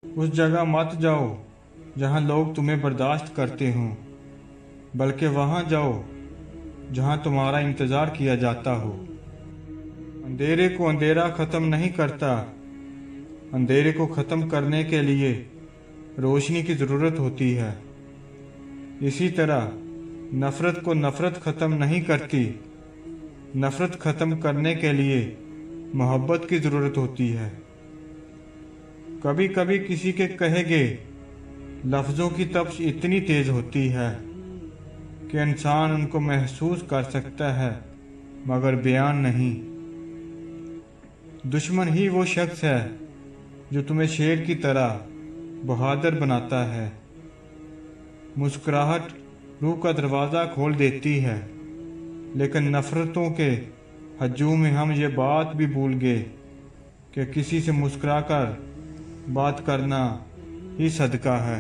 उस जगह मत जाओ जहां लोग तुम्हें बर्दाश्त करते हों, बल्कि वहां जाओ जहां तुम्हारा इंतज़ार किया जाता हो। अंधेरे को अंधेरा ख़त्म नहीं करता, अंधेरे को ख़त्म करने के लिए रोशनी की ज़रूरत होती है। इसी तरह नफ़रत को नफ़रत ख़त्म नहीं करती, नफ़रत ख़त्म करने के लिए मोहब्बत की ज़रूरत होती है। कभी कभी किसी के कहे गए लफ्ज़ों की तपिश इतनी तेज़ होती है कि इंसान उनको महसूस कर सकता है मगर बयान नहीं। दुश्मन ही वो शख्स है जो तुम्हें शेर की तरह बहादुर बनाता है। मुस्कुराहट रूह का दरवाज़ा खोल देती है, लेकिन नफ़रतों के हजूम में हम ये बात भी भूल गए कि किसी से मुस्कुराकर बात करना ही सदका है।